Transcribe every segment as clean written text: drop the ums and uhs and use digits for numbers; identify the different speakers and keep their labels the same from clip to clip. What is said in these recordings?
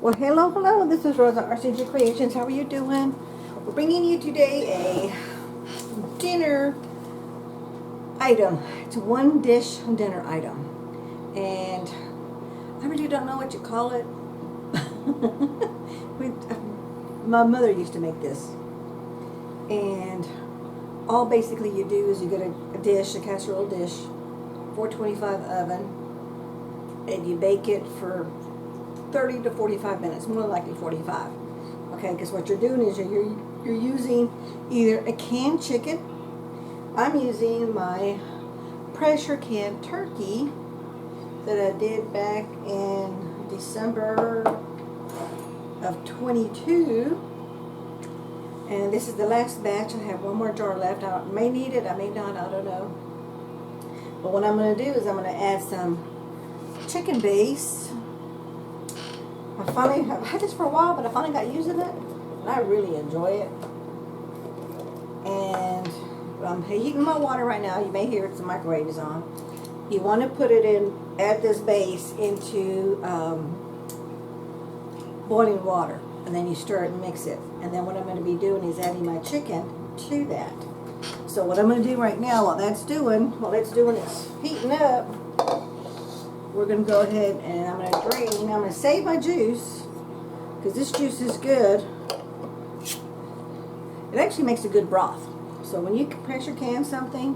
Speaker 1: Well, hello, this is Rosa RCG Creations. How are you doing? We're bringing you today a dinner item. It's a one dish dinner item. And I really don't know what you call it. My mother used to make this. And all basically you do is you get a dish, a casserole dish, 425 oven, and you bake it for 30 to 45 minutes, more likely 45. Okay, because what you're doing is you're using either a canned chicken. I'm using my pressure can turkey that I did back in December of 22. And this is the last batch. I have one more jar left. I may need it, I may not, I don't know. But what I'm going to do is I'm going to add some chicken base. I've had this for a while, but I finally got using it, and I really enjoy it. And I'm heating my water right now. You may hear it, the microwave is on. You want to put it in, add this base into boiling water, and then you stir it and mix it. And then what I'm going to be doing is adding my chicken to that. So what I'm going to do right now, while it's heating up, we're going to go ahead and I'm going to drain. I'm going to save my juice because this juice is good. It actually makes a good broth. So when you pressure can something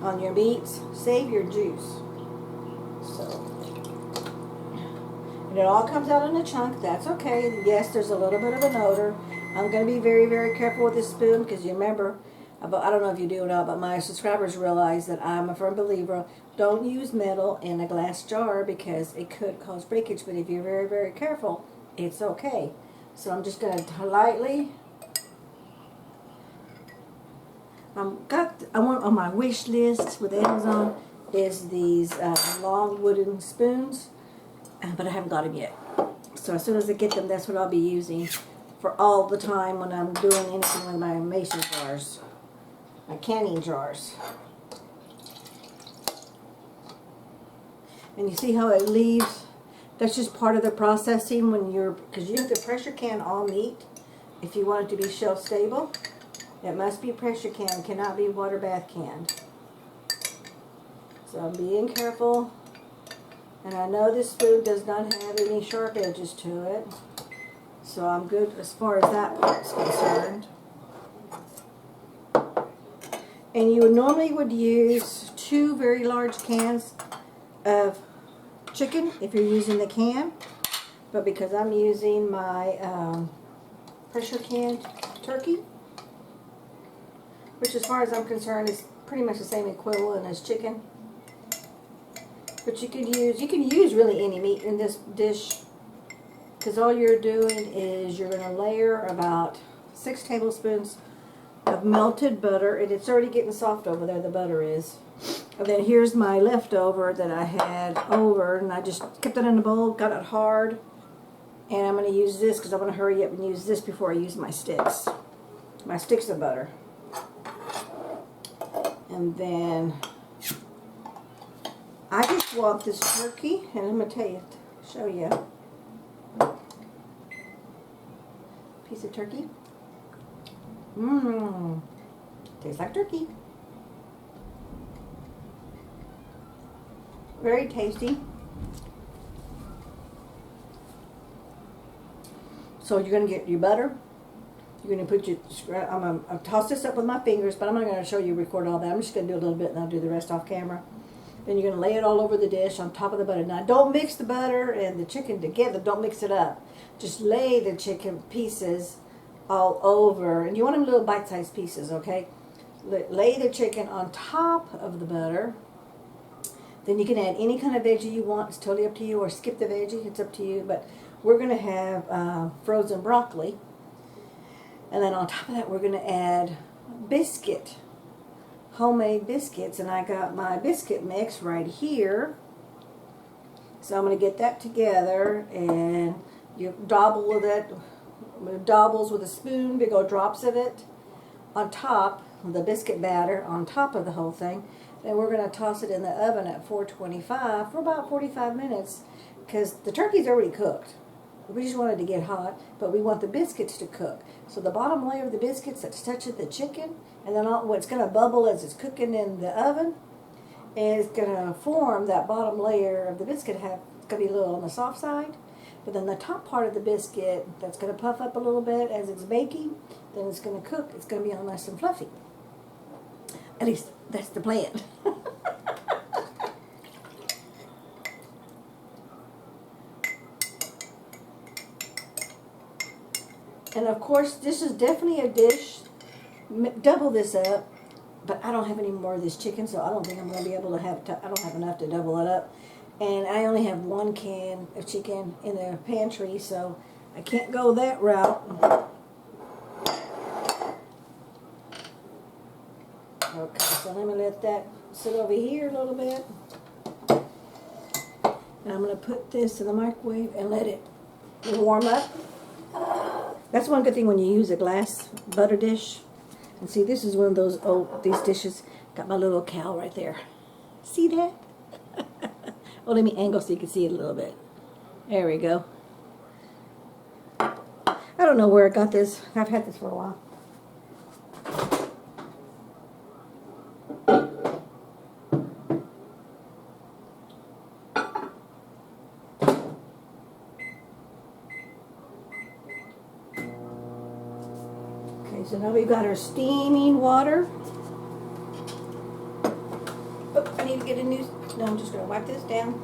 Speaker 1: on your meats, save your juice. So, and it all comes out in a chunk. That's okay. Yes, there's a little bit of an odor. I'm going to be very, very careful with this spoon because you remember, I don't know if you do or not, but my subscribers realize that I'm a firm believer. Don't use metal in a glass jar because it could cause breakage. But if you're very, very careful, it's okay. So I'm just going to lightly. I want on my wish list with Amazon is these long wooden spoons, but I haven't got them yet. So as soon as I get them, that's what I'll be using for all the time when I'm doing anything with my mason jars. My canning jars. And you see how it leaves? That's just part of the processing because you have to pressure can all meat if you want it to be shelf stable. It must be pressure can, cannot be water bath canned. So I'm being careful. And I know this spoon does not have any sharp edges to it. So I'm good as far as that part's concerned. And you normally would use 2 very large cans of chicken if you're using the can. But because I'm using my pressure can turkey, which as far as I'm concerned is pretty much the same equivalent as chicken. But you can use really any meat in this dish because all you're doing is you're going to layer about 6 tablespoons of melted butter, and it's already getting soft over there, the butter is. And then here's my leftover that I had over, and I just kept it in a bowl, got it hard, and I'm going to use this because I want to hurry up and use this before I use my sticks of butter. And then I just want this turkey, and I'm going to show you piece of turkey. Mmm, tastes like turkey. Very tasty. So you're going to get your butter. You're going to put I'm going to toss this up with my fingers, but I'm not going to show you record all that. I'm just going to do a little bit and I'll do the rest off camera. Then you're going to lay it all over the dish on top of the butter. Now don't mix the butter and the chicken together. Don't mix it up. Just lay the chicken pieces all over, and you want them little bite-sized pieces, okay? Lay the chicken on top of the butter. Then you can add any kind of veggie you want. It's totally up to you, or skip the veggie. It's up to you. But we're going to have frozen broccoli, and then on top of that, we're going to add biscuit, homemade biscuits, and I got my biscuit mix right here. So I'm going to get that together, and you dabble with it. Doubles with a spoon, big old drops of it on top of the biscuit batter on top of the whole thing. Then we're going to toss it in the oven at 425 for about 45 minutes because the turkey's already cooked. We just want it to get hot, but we want the biscuits to cook. So the bottom layer of the biscuits that's touching the chicken, and then what's going to bubble as it's cooking in the oven, is going to form that bottom layer of the biscuit. It's going to be a little on the soft side, but then the top part of the biscuit that's going to puff up a little bit as it's baking, then it's going to cook. It's going to be all nice and fluffy. At least that's the plan. And of course, this is definitely a dish. Double this up, but I don't have any more of this chicken, so I don't think I'm going to be able to have. I don't have enough to double it up, and I only have 1 can of chicken in the pantry, so I can't go that route. Okay, so let me let that sit over here a little bit, and I'm going to put this in the microwave and let it warm up. That's one good thing when you use a glass butter dish. And see, this is one of those, these dishes. Got my little cow right there. See that? Well, let me angle so you can see it a little bit. There we go. I don't know where I got this. I've had this for a while. So now we've got our steaming water. Oh, I need to get a new, no, I'm just going to wipe this down.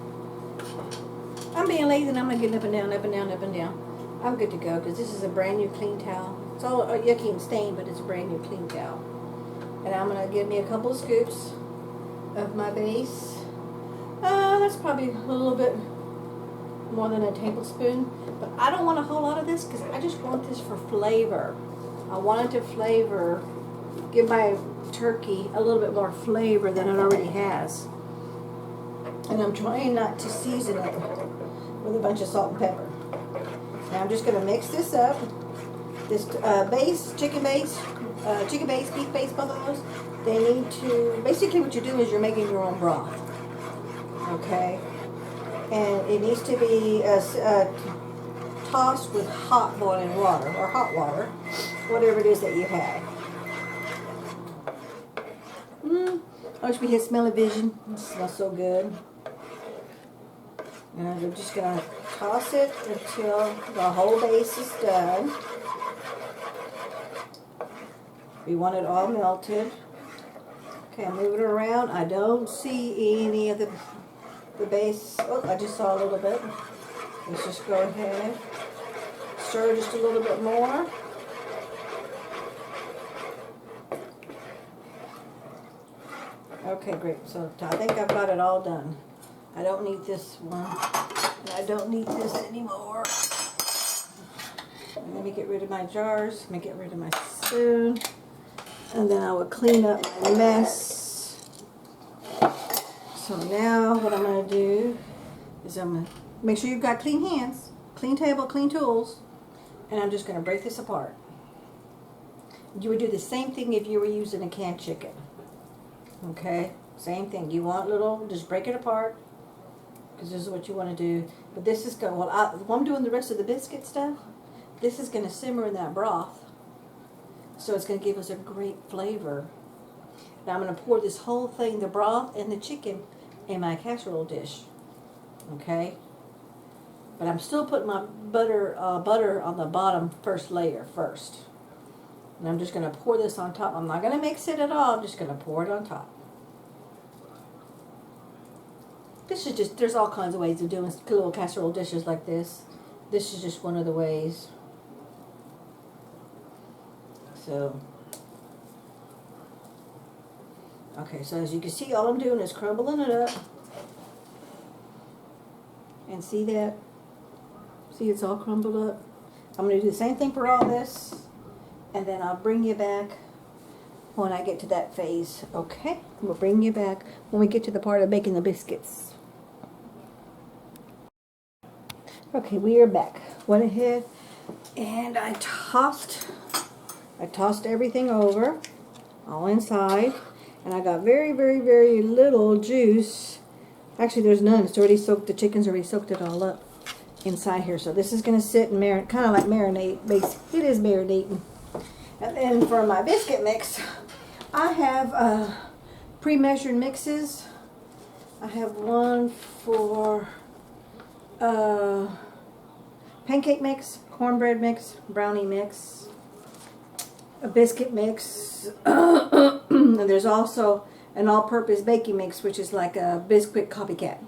Speaker 1: I'm being lazy and I'm going to get up and down, up and down, up and down. I'm good to go because this is a brand new clean towel. It's all yucky and stained, but it's a brand new clean towel. And I'm going to give me a couple of scoops of my base. That's probably a little bit more than a tablespoon. But I don't want a whole lot of this because I just want this for flavor. I wanted to flavor, give my turkey a little bit more flavor than it already has. And I'm trying not to season it with a bunch of salt and pepper. Now I'm just going to mix this up. This base, chicken base, beef base, both of those, they need to, basically what you're doing is you're making your own broth. Okay? And it needs to be tossed with hot boiling water, or hot water, whatever it is that you have. I wish we had smell-o-vision. It smells so good. And I'm just going to toss it until the whole base is done. We want it all melted. Okay, I'm moving it around. I don't see any of the base. Oh, I just saw a little bit. Let's just go ahead. Stir just a little bit more. Okay, great. So I think I've got it all done. I don't need this one. And I don't need this anymore. Let me get rid of my jars. Let me get rid of my spoon. And then I will clean up my mess. So now what I'm going to do is I'm going to make sure you've got clean hands, clean table, clean tools. And I'm just going to break this apart. You would do the same thing if you were using a canned chicken. Okay? Same thing. You want little, just break it apart. Because this is what you want to do. But this is going, while I'm doing the rest of the biscuit stuff, this is going to simmer in that broth. So it's going to give us a great flavor. Now I'm going to pour this whole thing, the broth and the chicken, in my casserole dish. Okay? But I'm still putting my butter on the bottom first layer first. And I'm just going to pour this on top. I'm not going to mix it at all. I'm just going to pour it on top. This is just, there's all kinds of ways of doing little casserole dishes like this. This is just one of the ways. So, okay, so as you can see, all I'm doing is crumbling it up. And see that? See, it's all crumbled up. I'm going to do the same thing for all this. And then I'll bring you back when I get to that phase. Okay? We'll bring you back when we get to the part of making the biscuits. Okay, we are back. Went ahead and I tossed everything over, all inside. And I got very, very, very little juice. Actually, there's none. It's already soaked. The chicken's already soaked it all up. inside here. So this is going to sit and marinate, kind of like marinate. It is marinating. And then for my biscuit mix, I have pre-measured mixes. I have one for pancake mix, cornbread mix, brownie mix, a biscuit mix, and there's also an all-purpose baking mix, which is like a Biscuit copycat.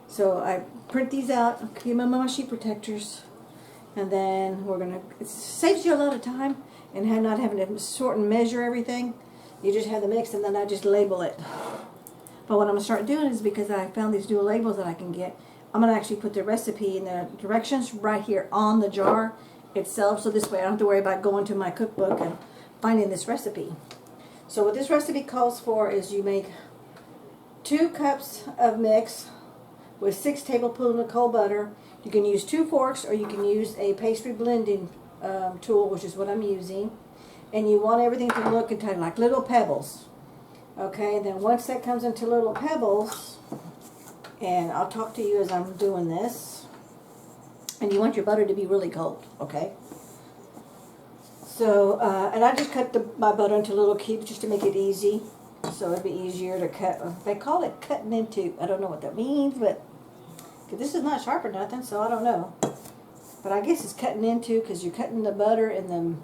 Speaker 1: So I print these out, keep them on my sheet protectors, and then it saves you a lot of time and not having to sort and measure everything. You just have the mix, and then I just label it. But what I'm going to start doing is, because I found these new labels that I can get, I'm going to actually put the recipe and the directions right here on the jar itself, so this way I don't have to worry about going to my cookbook and finding this recipe. So what this recipe calls for is you make 2 cups of mix with 6 tablespoons of cold butter. You can use 2 forks, or you can use a pastry blending tool, which is what I'm using. And you want everything to look and taste like little pebbles. Okay, then once that comes into little pebbles, and I'll talk to you as I'm doing this, and you want your butter to be really cold, okay? So, and I just cut my butter into little cubes just to make it easy, so it'd be easier to cut. They call it cutting into. I don't know what that means, but this is not sharp or nothing, so I don't know. But I guess it's cutting into, because you're cutting the butter and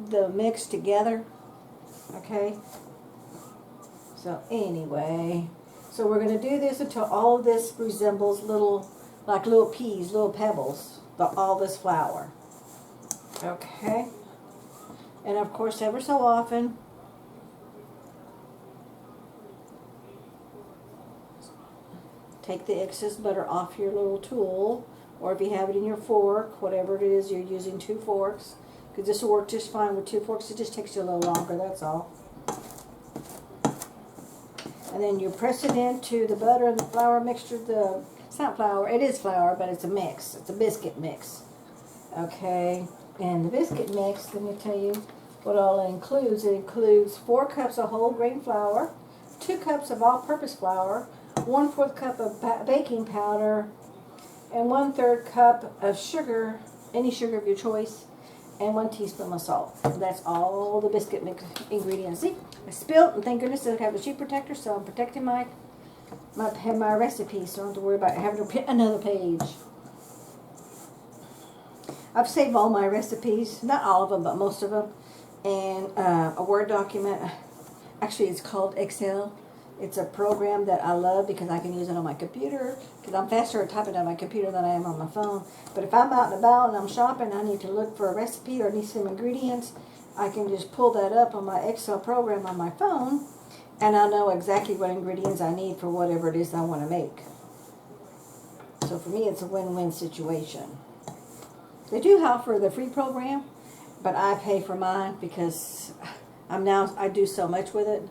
Speaker 1: the mix together, okay? So anyway, so we're going to do this until all of this resembles little peas, little pebbles, all this flour. Okay? And of course, ever so often, take the excess butter off your little tool, or if you have it in your fork, whatever it is, you're using 2 forks, because this will work just fine with 2 forks. It just takes you a little longer, that's all. And then you press it into the butter and the flour mixture. It's not flour, it is flour, but it's a mix. It's a biscuit mix. Okay, and the biscuit mix, let me tell you what all it includes. It includes 4 cups of whole grain flour, 2 cups of all-purpose flour, 1/4 cup of baking powder, and 1/3 cup of sugar, any sugar of your choice, and 1 teaspoon of salt. That's all the biscuit mix ingredients. See, I spilled, and thank goodness I have a sheet protector, so I'm protecting my recipe, so I don't have to worry about having to print another page. I've saved all my recipes, not all of them, but most of them, in a Word document. Actually, it's called Excel. It's a program that I love because I can use it on my computer, because I'm faster at typing on my computer than I am on my phone. But if I'm out and about and I'm shopping, I need to look for a recipe or need some ingredients, I can just pull that up on my Excel program on my phone, and I know exactly what ingredients I need for whatever it is I want to make. So for me, it's a win-win situation. They do offer the free program, but I pay for mine because I do so much with it.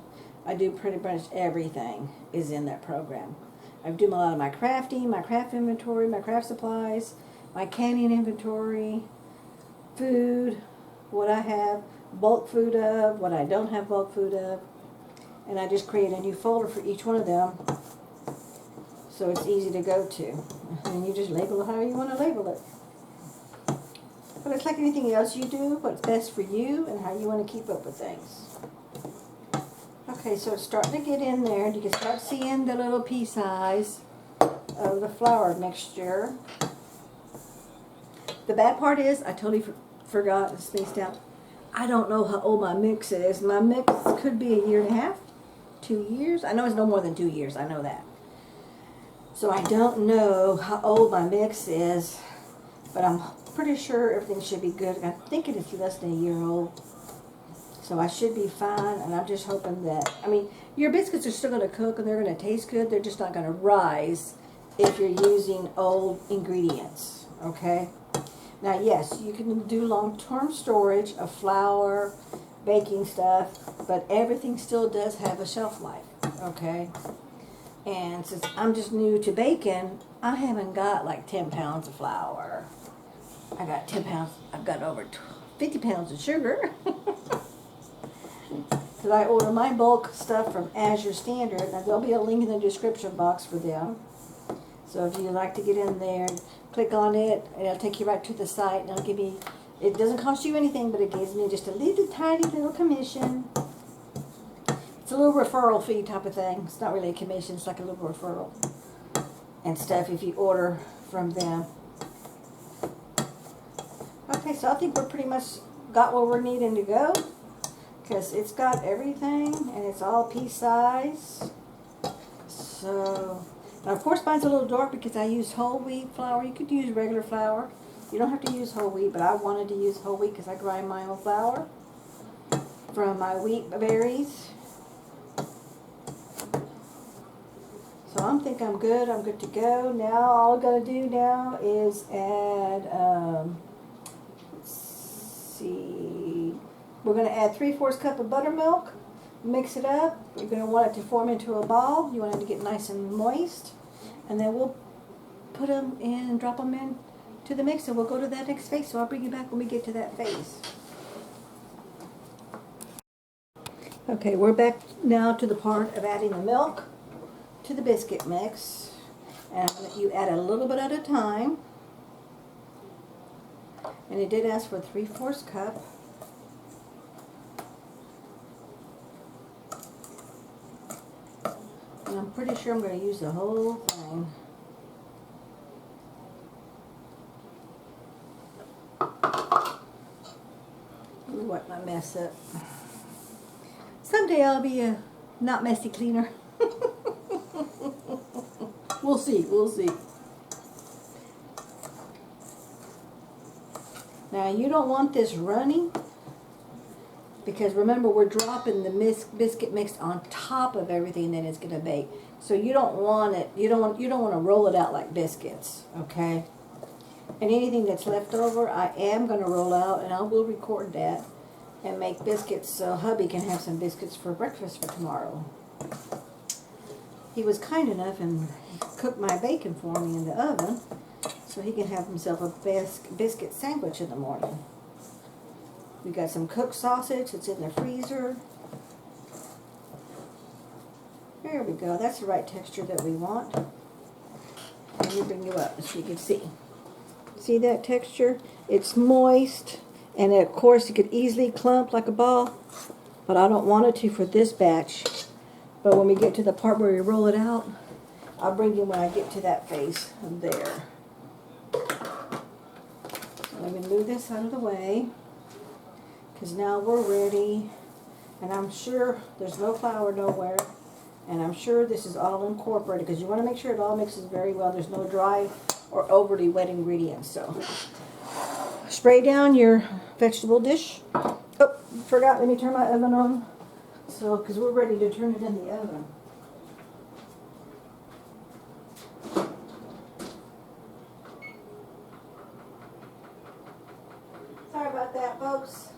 Speaker 1: I do pretty much everything is in that program. I do a lot of my crafting, my craft inventory, my craft supplies, my canning inventory, food, what I have bulk food of, what I don't have bulk food of, and I just create a new folder for each one of them, so it's easy to go to. And you just label it how you want to label it. But it's like anything else you do, what's best for you and how you want to keep up with things. Okay, so it's starting to get in there, and you can start seeing the little pea size of the flour mixture. The bad part is, I totally forgot and spaced out. I don't know how old my mix is. My mix could be 1.5 years, 2 years. I know it's no more than 2 years, I know that. So I don't know how old my mix is, but I'm pretty sure everything should be good. I'm thinking it's less than 1 year old. So I should be fine, and I'm just hoping that, your biscuits are still going to cook and they're going to taste good. They're just not going to rise if you're using old ingredients, okay? Now, yes, you can do long-term storage of flour, baking stuff, but everything still does have a shelf life, okay? And since I'm just new to baking, I haven't got like 10 pounds of flour. I got 10 pounds, I've got over 50 pounds of sugar. Because I order my bulk stuff from Azure Standard, and there'll be a link in the description box for them. So if you'd like to get in there, Click on it, and it'll take you right to the site, and it'll give me, it doesn't cost you anything, but it gives me just a little tiny little commission. It's a little referral fee type of thing. It's not really a commission, it's like a little referral and stuff if you order from them. Okay, so I think we're pretty much got where we're needing to go, because it's got everything and it's all pea size. So, and of course mine's a little dark because I used whole wheat flour. You could use regular flour. You don't have to use whole wheat, but I wanted to use whole wheat because I grind my own flour from my wheat berries. So I think I'm good. I'm good to go. Now all I'm going to do now is add, let's see, we're going to add 3/4 cup of buttermilk. Mix it up. You're going to want it to form into a ball. You want it to get nice and moist. And then we'll put them in and drop them in to the mixer. We'll go to that next phase. So I'll bring you back when we get to that phase. Okay, we're back now to the part of adding the milk to the biscuit mix, and you add a little bit at a time, and it did ask for 3/4 cup. And I'm pretty sure I'm going to use the whole thing. Let me wipe my mess up. Someday I'll be a not messy cleaner. We'll see, we'll see. Now you don't want this runny, because remember we're dropping the biscuit mix on top of everything that it's going to bake. So you don't want it, you don't want to roll it out like biscuits, okay? And anything that's left over, I am going to roll out, and I will record that and make biscuits so hubby can have some biscuits for breakfast for tomorrow. He was kind enough and cooked my bacon for me in the oven so he can have himself a biscuit sandwich in the morning. We got some cooked sausage that's in the freezer. There we go. That's the right texture that we want. Let me bring you up so you can see. See that texture? It's moist, and of course it could easily clump like a ball, but I don't want it to for this batch. But when we get to the part where we roll it out, I'll bring you when I get to that phase there. So let me move this out of the way, because now we're ready. And I'm sure there's no flour nowhere. And I'm sure this is all incorporated, because you want to make sure it all mixes very well. There's no dry or overly wet ingredients. So spray down your vegetable dish. Oh, forgot, let me turn my oven on. So, because we're ready to turn it in the oven. Sorry about that, folks.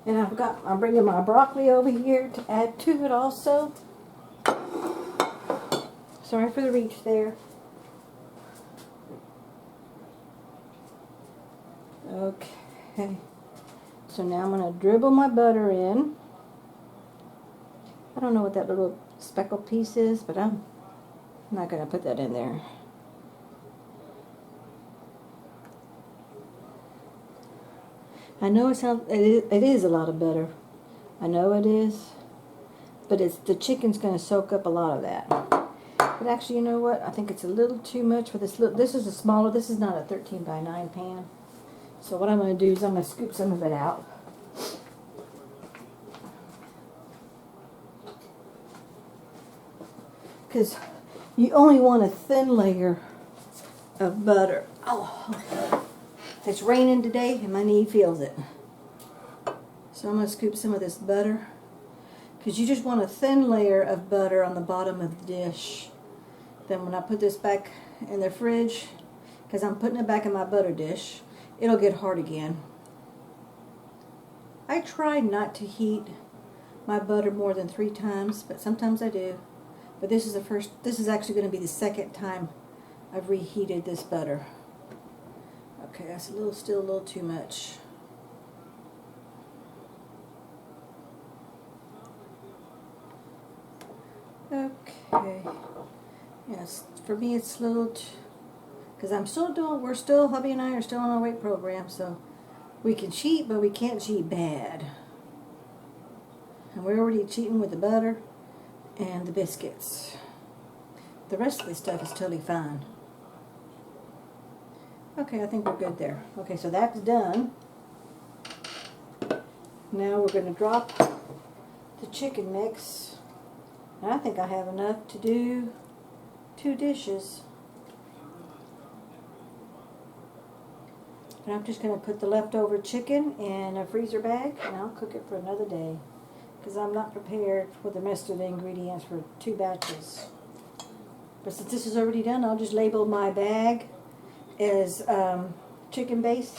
Speaker 1: And I'm bringing my broccoli over here to add to it also. Sorry for the reach there. Okay, so now I'm going to dribble my butter in. I don't know what that little speckled piece is, but I'm not going to put that in there. I know it is a lot of butter. I know it is, but the chicken's going to soak up a lot of that. But actually, you know what? I think it's a little too much for this. This is a smaller. This is not a 13 by 9 pan. So what I'm going to do is I'm going to scoop some of it out. Because you only want a thin layer of butter. Oh, it's raining today and my knee feels it. So I'm going to scoop some of this butter. Because you just want a thin layer of butter on the bottom of the dish. Then when I put this back in the fridge, because I'm putting it back in my butter dish, it'll get hard again. I try not to heat my butter more than 3 times, but sometimes I do. But this is actually going to be the second time I've reheated this butter. Okay, that's still a little too much. Okay. Yes, for me it's a little, because we're still, hubby and I are still on our weight program, so we can cheat, but we can't cheat bad. And we're already cheating with the butter and the biscuits. The rest of this stuff is totally fine. Okay, I think we're good there. Okay, so that's done. Now we're going to drop the chicken mix. And I think I have enough to do 2 dishes. And I'm just going to put the leftover chicken in a freezer bag and I'll cook it for another day. Because I'm not prepared for the rest of the ingredients for 2 batches. But since this is already done, I'll just label my bag as chicken base.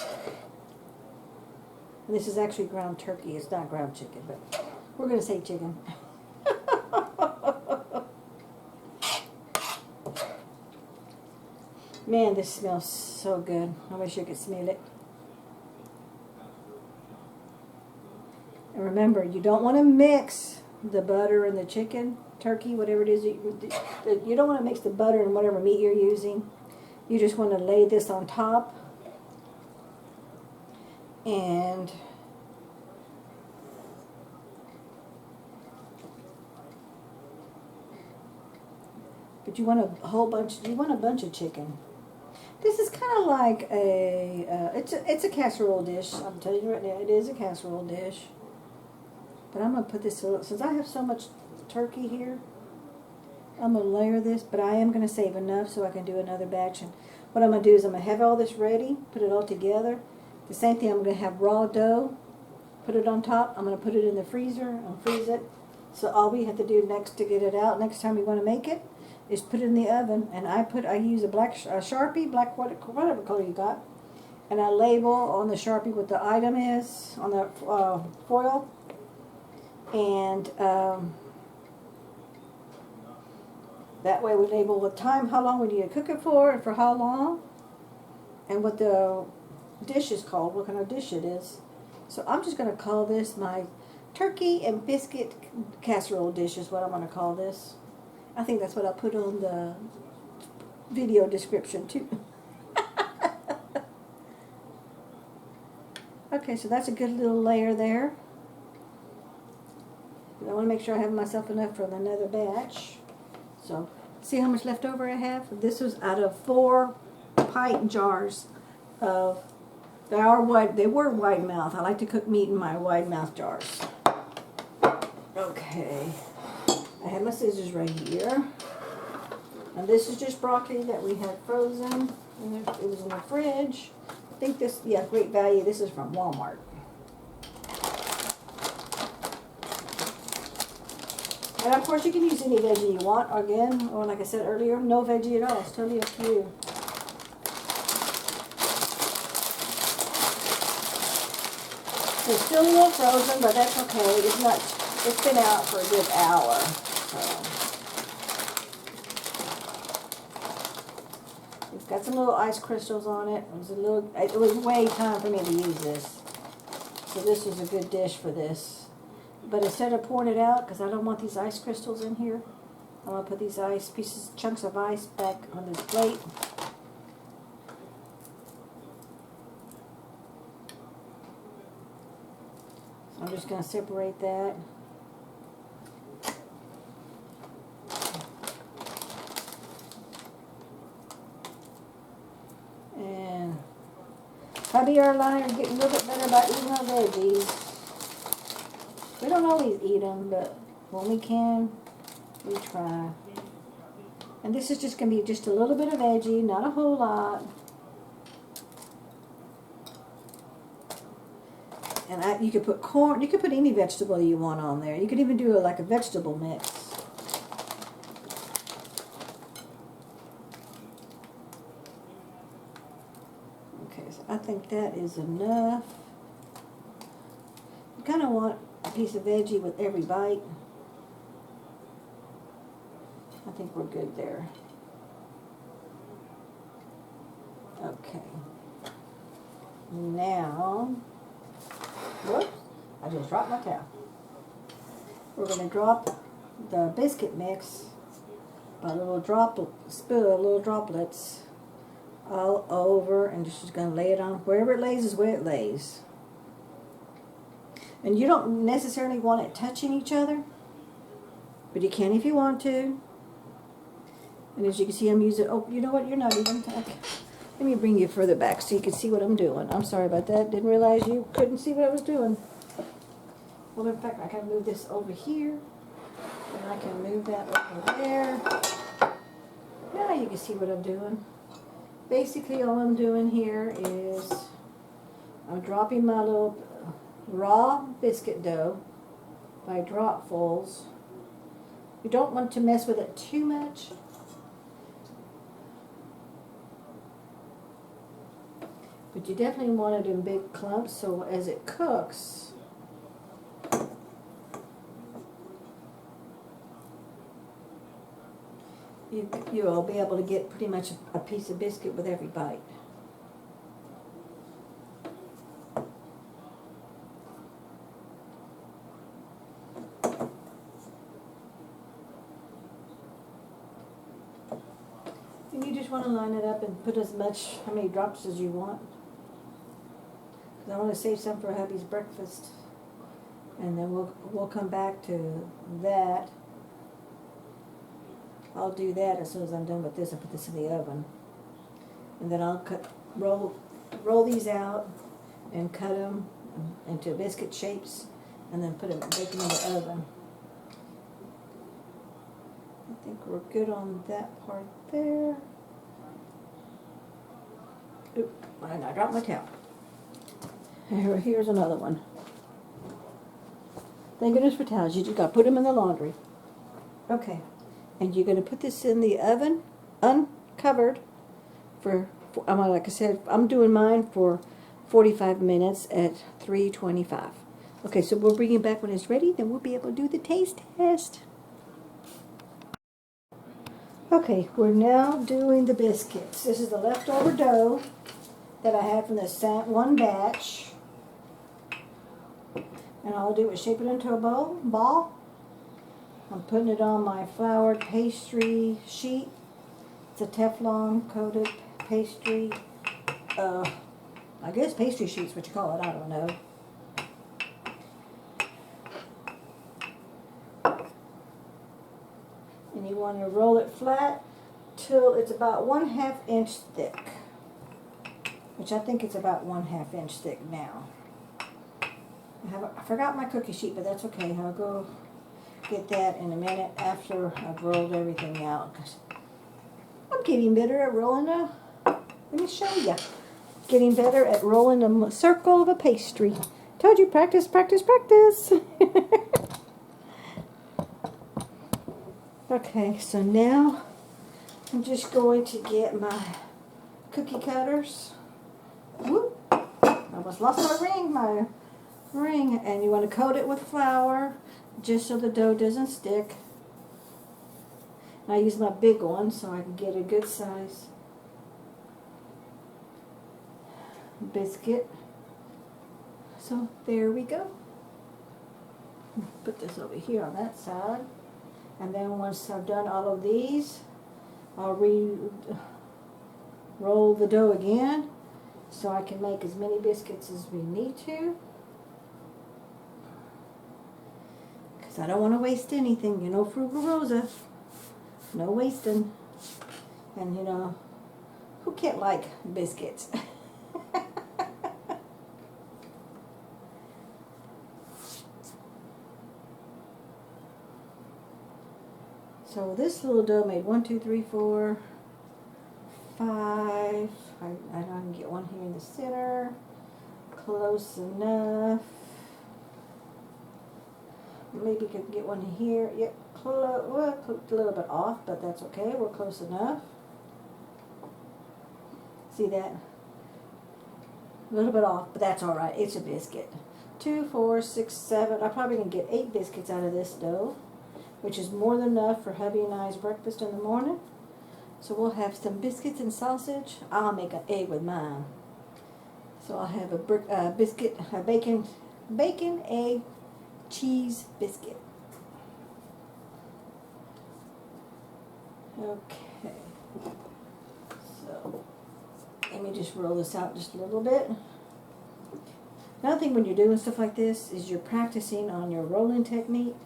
Speaker 1: And this is actually ground turkey. It's not ground chicken, but we're going to say chicken. Man, this smells so good. I wish you could smell it. And remember, you don't want to mix the butter and the chicken, turkey, whatever it is. You don't want to mix the butter and whatever meat you're using. You just want to lay this on top. And but you want a bunch of chicken. This is kind of like it's a casserole dish. I'm telling you right now, it is a casserole dish. But I'm going to put this, since I have so much turkey here, I'm going to layer this, but I am going to save enough so I can do another batch. And what I'm going to do is I'm going to have all this ready, put it all together. The same thing, I'm going to have raw dough, put it on top. I'm going to put it in the freezer and freeze it. So all we have to do next to get it out, next time we want to make it, is put it in the oven. And I use a black Sharpie, black whatever color you got. And I label on the Sharpie what the item is, on the foil. And that way we label the time, how long we need to cook it for, and for how long, and what the dish is called, what kind of dish it is. So I'm just going to call this my turkey and biscuit casserole dish is what I'm going to call this. I think that's what I'll put on the video description too. Okay, so that's a good little layer there. I want to make sure I have myself enough for another batch. So, see how much leftover I have? This was out of 4 pint jars of, they were wide mouth. I like to cook meat in my wide mouth jars. Okay. I have my scissors right here. And this is just broccoli that we had frozen. And it was in the fridge. I think this, yeah, great value. This is from Walmart. And of course you can use any veggie you want. Again, or like I said earlier, no veggie at all. It's totally up to you. It's still a little frozen, but that's okay. It's been out for a good hour. So. It's got some little ice crystals on it. It was way time for me to use this. So this was a good dish for this. But instead of pouring it out, because I don't want these ice crystals in here, I'm going to put these chunks of ice back on this plate. So I'm just going to separate that. And hubby or I are getting a little bit better about eating our veggies. We don't always eat them, but when we can, we try. And this is just going to be just a little bit of veggie, not a whole lot. And you could put corn, you could put any vegetable you want on there. You could even do like a vegetable mix. Okay, so I think that is enough. You kind of want a piece of veggie with every bite. I think we're good there. Okay. Now, whoops, I just dropped my towel. We're going to drop the biscuit mix a little spill a little droplets all over, and just going to lay it on. Wherever it lays is where it lays. And you don't necessarily want it touching each other, but you can if you want to. And as you can see, I'm using, oh, you know what, you're not even, okay. Let me bring you further back so you can see what I'm doing. I'm sorry about that. Didn't realize you couldn't see what I was doing. Well, in fact, I can move this over here, and I can move that over there. Now you can see what I'm doing. Basically, all I'm doing here is I'm dropping my little raw biscuit dough by dropfuls. You don't want to mess with it too much. But you definitely want it in big clumps, so as it cooks, you'll be able to get pretty much a piece of biscuit with every bite. And you just want to line it up and put how many drops as you want. Because I want to save some for hubby's breakfast. And then we'll come back to that. I'll do that as soon as I'm done with this and put this in the oven. And then I'll roll these out and cut them into biscuit shapes and then bake them in the oven. I think we're good on that part there. Oop, and I dropped my towel. Here's another one. Thank goodness for towels. You just got to put them in the laundry. Okay. And you're going to put this in the oven, uncovered, for like I said, I'm doing mine for 45 minutes at 325. Okay, so we'll bring it back when it's ready, then we'll be able to do the taste test. Okay, we're now doing the biscuits. This is the leftover dough that I had from this one batch. And all I'll do is shape it into a ball. I'm putting it on my floured pastry sheet. It's a Teflon coated pastry. I guess pastry sheet's what you call it. I don't know. And you want to roll it flat till it's about 1/2 inch thick, which I think it's about 1/2 inch thick now. I forgot my cookie sheet, but that's okay. I'll go get that in a minute after I've rolled everything out. I'm getting better at rolling let me show you. Getting better at rolling a circle of a pastry. Told you, practice, practice, practice. Okay, so now I'm just going to get my cookie cutters. Whoop! I almost lost my ring. And you want to coat it with flour, just so the dough doesn't stick. And I use my big one so I can get a good size biscuit. So there we go. Put this over here on that side. And then once I've done all of these, I'll roll the dough again so I can make as many biscuits as we need to. Because I don't want to waste anything. You know, Frugal Rosa. No wasting. And you know, who can't like biscuits? So this little dough made 1, 2, 3, 4, 5. I can get one here in the center. Close enough. Maybe could get one here. Yep, well, a little bit off, but that's okay. We're close enough. See that? A little bit off, but that's all right. It's a biscuit. 2, 4, 6, 7. I probably can get 8 biscuits out of this dough, which is more than enough for hubby and I's breakfast in the morning. So we'll have some biscuits and sausage. I'll make an egg with mine. So I'll have a bacon, egg, cheese biscuit. Okay. So let me just roll this out just a little bit. Another thing when you're doing stuff like this is you're practicing on your rolling technique,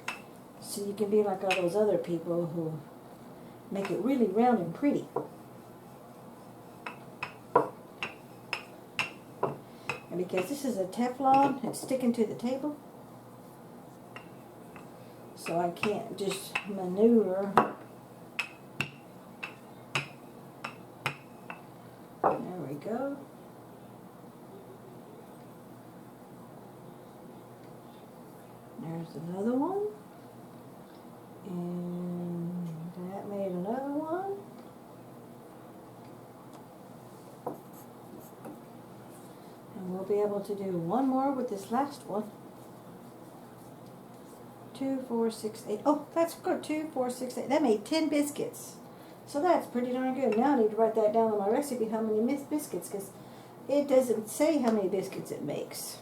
Speaker 1: so you can be like all those other people who make it really round and pretty. And because this is a Teflon, it's sticking to the table, so I can't just maneuver. There we go. There's another one. And that made another one. And we'll be able to do one more with this last one. 2, 4, 6, 8. Oh, that's good. 2, 4, 6, 8. That made 10 biscuits. So that's pretty darn good. Now I need to write that down on my recipe, how many biscuits, because it doesn't say how many biscuits it makes.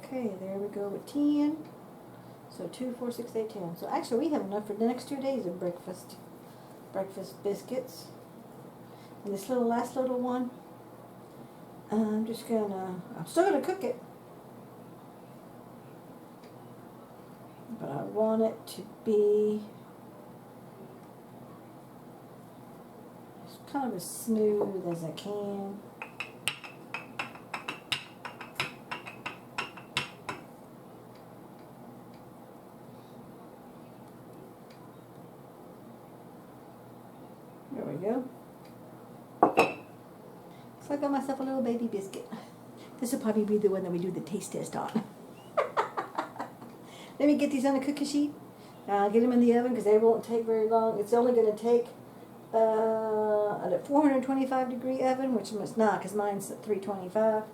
Speaker 1: Okay, there we go with 10. So 2, 4, 6, 8, 10. So actually we have enough for the next 2 days of breakfast biscuits. And this last little one, I'm still gonna cook it, but I want it to be as kind of as smooth as I can. There we go. So I got myself a little baby biscuit. This will probably be the one that we do the taste test on. Let me get these on the cookie sheet. I'll get them in the oven because they won't take very long. It's only going to take at a 425-degree oven, which it's not because mine's at 325.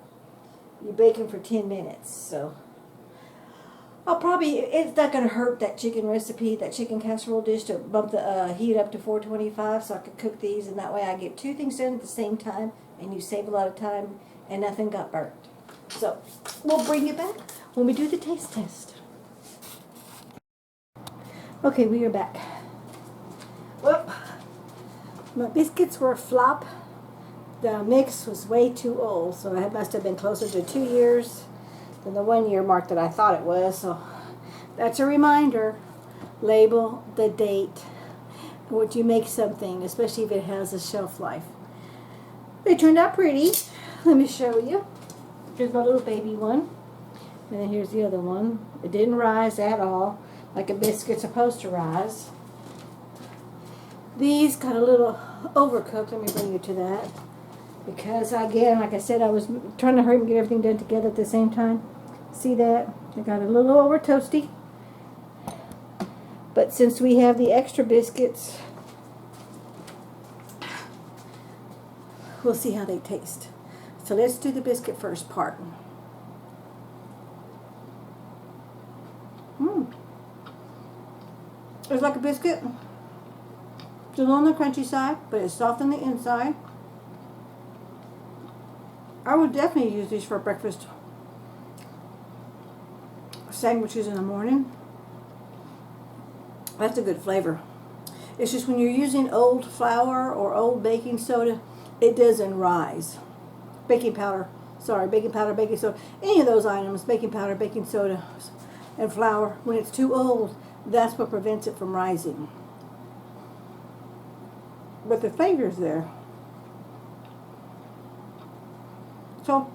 Speaker 1: You bake them for 10 minutes. So it's not going to hurt that chicken recipe, that chicken casserole dish, to bump the heat up to 425 so I could cook these, and that way I get 2 things done at the same time, and you save a lot of time, and nothing got burnt. So we'll bring it back when we do the taste test. Okay, we are back. Well, my biscuits were a flop. The mix was way too old, so it must have been closer to 2 years than the 1 year mark that I thought it was. So that's a reminder. Label the date when you make something, especially if it has a shelf life. They turned out pretty. Let me show you. Here's my little baby one, and then here's the other one. It didn't rise at all like a biscuit's supposed to rise. These got a little overcooked. Let me bring you to that, because again, like I said, I was trying to hurry and get everything done together at the same time. See that? They got a little over toasty. But since we have the extra biscuits, we'll see how they taste. So let's do the biscuit first part. It's like a biscuit. It's a little on the crunchy side, but it's soft on the inside. I would definitely use these for breakfast sandwiches in the morning. That's a good flavor. It's just when you're using old flour or old baking soda, it doesn't rise. Baking powder, baking soda, any of those items, baking powder, baking soda, and flour, when it's too old, that's what prevents it from rising. But the flavor's there. So,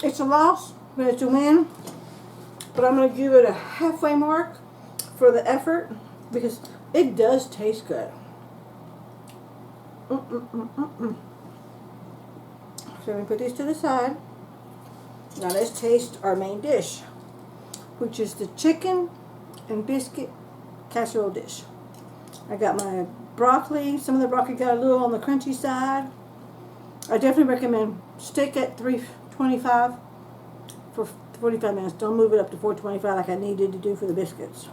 Speaker 1: it's a loss, but it's a win. But I'm going to give it a halfway mark for the effort, because it does taste good. So let me put these to the side. Now let's taste our main dish, which is the chicken and biscuit casserole dish. I got my broccoli. Some of the broccoli got a little on the crunchy side. I definitely recommend stick at 325 for 45 minutes. Don't move it up to 425 like I needed to do for the biscuits.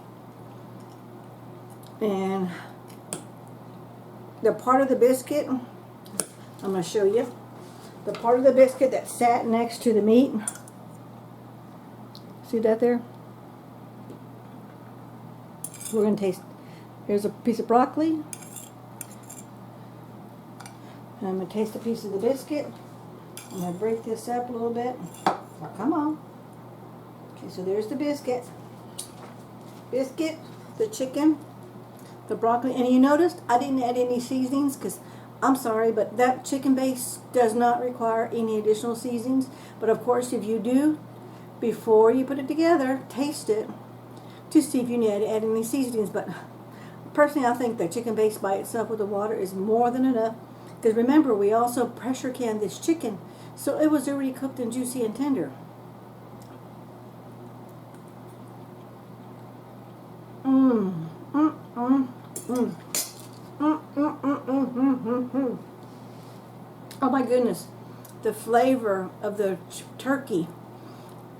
Speaker 1: And the part of the biscuit, I'm going to show you the part of the biscuit that sat next to the meat. See that there? We're going to taste. Here's a piece of broccoli. And I'm going to taste a piece of the biscuit. I'm going to break this up a little bit. Now, come on. Okay, so there's the biscuit. Biscuit, the chicken, the broccoli. And you noticed I didn't add any seasonings because I'm sorry, but that chicken base does not require any additional seasonings. But of course, if you do, before you put it together, taste it to see if you need to add any seasonings. But personally, I think the chicken base by itself with the water is more than enough. Because remember, we also pressure canned this chicken, so it was already cooked and juicy and tender. Oh my goodness, the flavor of the turkey,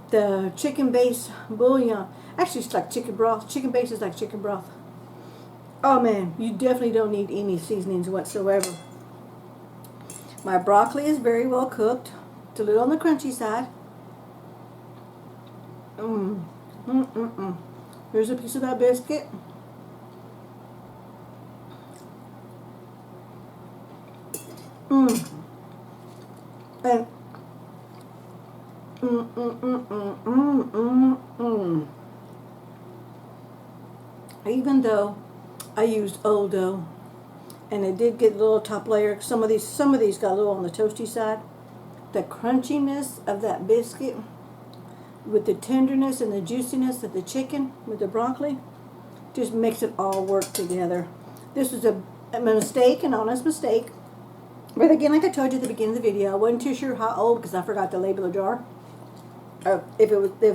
Speaker 1: the chicken base bouillon. Actually, it's like chicken broth. Chicken base is like chicken broth. Oh man, you definitely don't need any seasonings whatsoever. My broccoli is very well cooked. It's a little on the crunchy side. Here's a piece of that biscuit. And even though I used old dough, and it did get a little top layer. Some of these got a little on the toasty side. The crunchiness of that biscuit with the tenderness and the juiciness of the chicken with the broccoli just makes it all work together. This was a mistake, an honest mistake. But again, like I told you at the beginning of the video, I wasn't too sure how old because I forgot to label the jar. If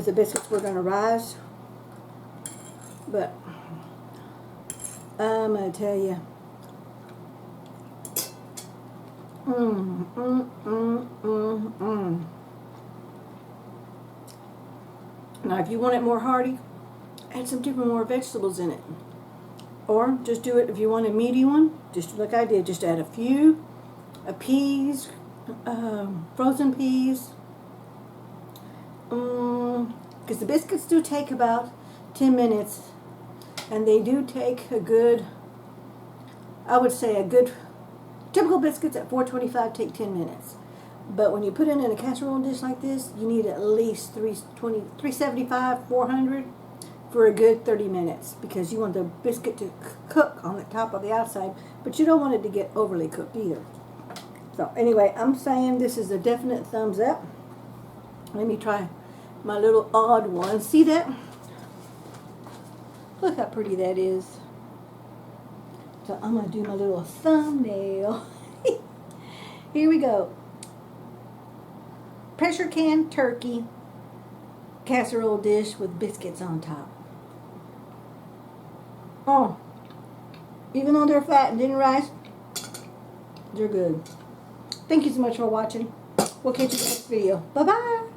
Speaker 1: the biscuits were going to rise. But I'm going to tell you. Now, if you want it more hearty, add some different more vegetables in it. Or just do it if you want a meaty one, just like I did. Just add a few peas, frozen peas. Because the biscuits do take about 10 minutes. And they do take a good, I would say a good, typical biscuits at 425 take 10 minutes. But when you put it in a casserole dish like this, you need at least 375, 400 for a good 30 minutes. Because you want the biscuit to cook on the top of the outside, but you don't want it to get overly cooked either. So anyway, I'm saying this is a definite thumbs up. Let me try my little odd one. See that? Look how pretty that is. So I'm going to do my little thumbnail. Here we go. Pressure can turkey casserole dish with biscuits on top. Oh, even though they're fat and didn't rise, they're good. Thank you so much for watching. We'll catch you in the next video. Bye-bye.